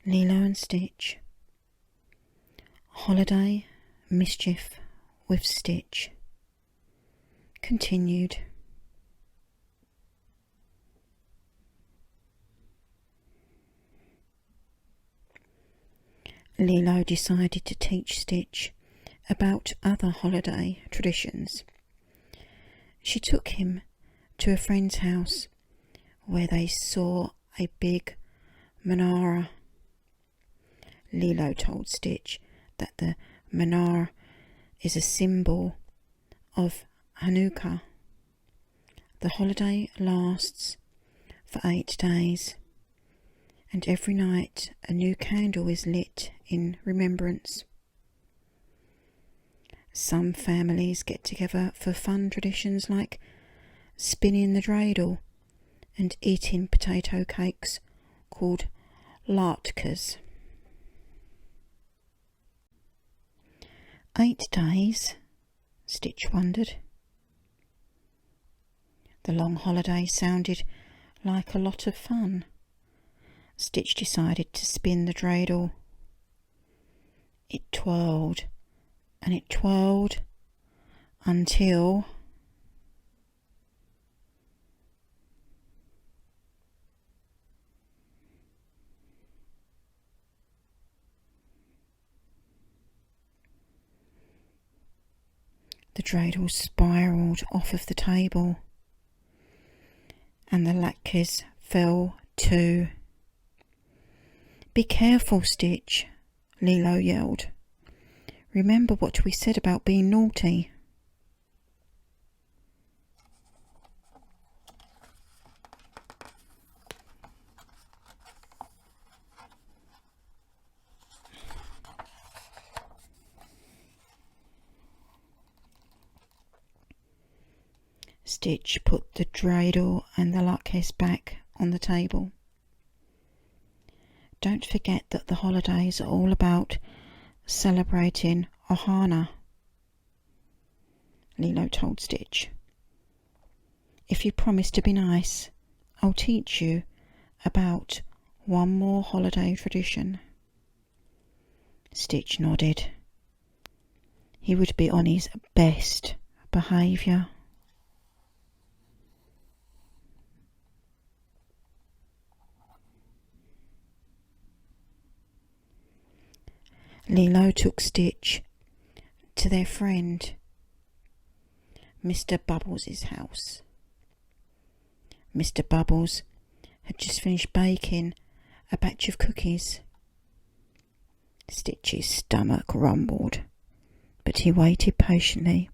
Lilo and Stitch. Holiday, Mischief with Stitch. Continued. Lilo decided to teach Stitch about other holiday traditions. She took him to a friend's house where they saw a big menorah. Lilo told Stitch that the menorah is a symbol of Hanukkah. The holiday lasts for 8 days, and every night a new candle is lit in remembrance. Some families get together for fun traditions like spinning the dreidel and eating potato cakes called latkes. 8 days? Stitch wondered. The long holiday sounded like a lot of fun. Stitch decided to spin the dreidel. It twirled and it twirled until the dreidel spiraled off of the table and the latkes fell too. "Be careful, Stitch," Lilo yelled. "Remember what we said about being naughty." Stitch put the dreidel and the latkes back on the table. "Don't forget that the holidays are all about celebrating ohana," Lilo told Stitch. "If you promise to be nice, I'll teach you about one more holiday tradition." Stitch nodded. He would be on his best behaviour. Lilo took Stitch to their friend Mr. Bubbles' house. Mr. Bubbles had just finished baking a batch of cookies. Stitch's stomach rumbled, but he waited patiently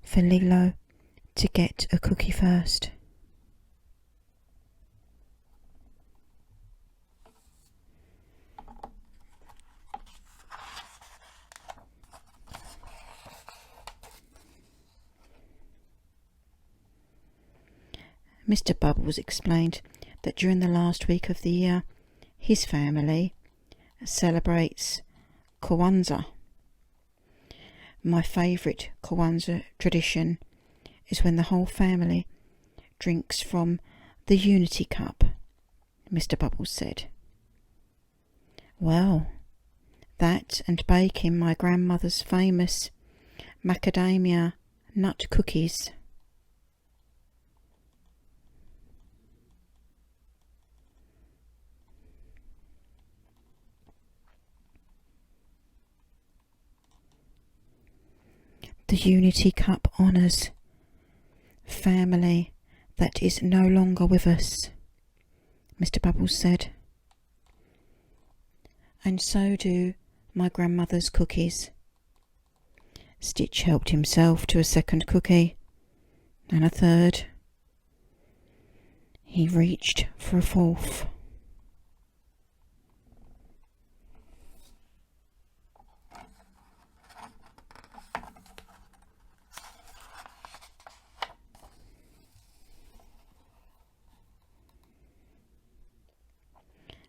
for Lilo to get a cookie first. Mr. Bubbles explained that during the last week of the year, his family celebrates Kwanzaa. "My favourite Kwanzaa tradition is when the whole family drinks from the unity cup," Mr. Bubbles said. "Well, that and baking my grandmother's famous macadamia nut cookies." "The Unity Cup honours family that is no longer with us," Mr. Bubbles said. "And so do my grandmother's cookies." Stitch helped himself to a second cookie and a third. He reached for a fourth.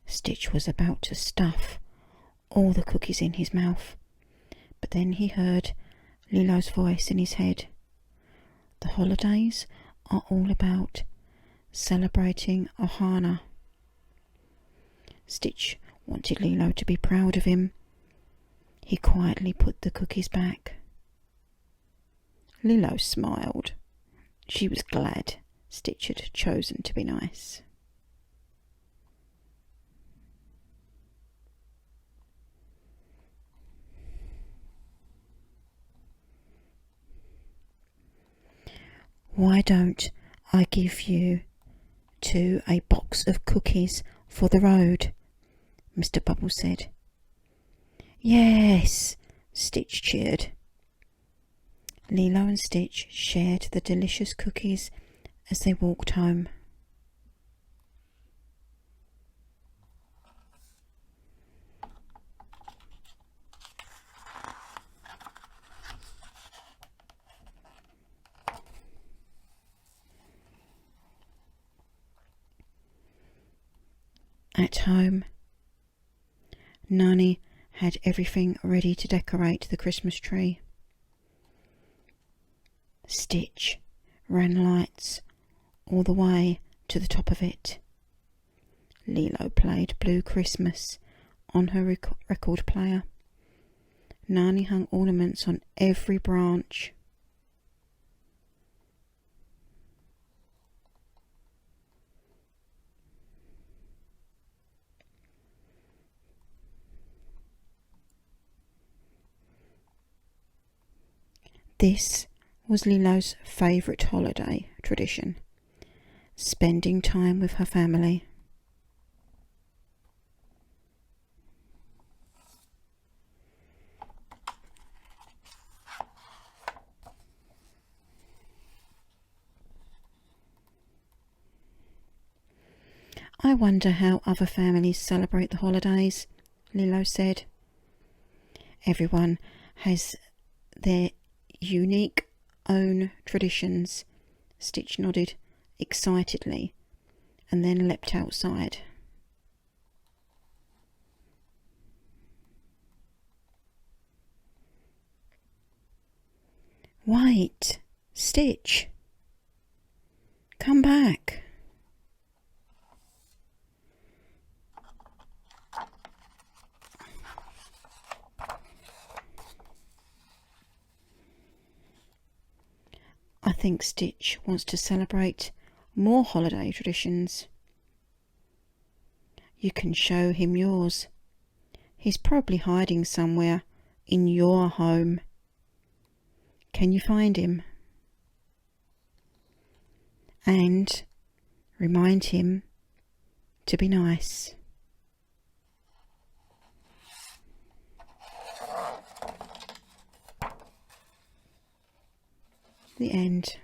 Stitch was about to stuff all the cookies in his mouth, but then he heard Lilo's voice in his head. "The holidays are all about celebrating ohana." Stitch wanted Lilo to be proud of him. He quietly put the cookies back. Lilo smiled. She was glad Stitch had chosen to be nice. "Why don't I give you two a box of cookies for the road?" Mr. Bubbles said. "Yes," Stitch cheered. Lilo and Stitch shared the delicious cookies as they walked home. At home, Nani had everything ready to decorate the Christmas tree. Stitch ran lights all the way to the top of it. Lilo played Blue Christmas on her record player. Nani hung ornaments on every branch. This was Lilo's favourite holiday tradition, spending time with her family. "I wonder how other families celebrate the holidays," Lilo said. "Everyone has their unique own traditions." Stitch nodded excitedly and then leapt outside. "Wait, Stitch! Come back!" "I think Stitch wants to celebrate more holiday traditions. You can show him yours. He's probably hiding somewhere in your home. Can you find him? And remind him to be nice." The end.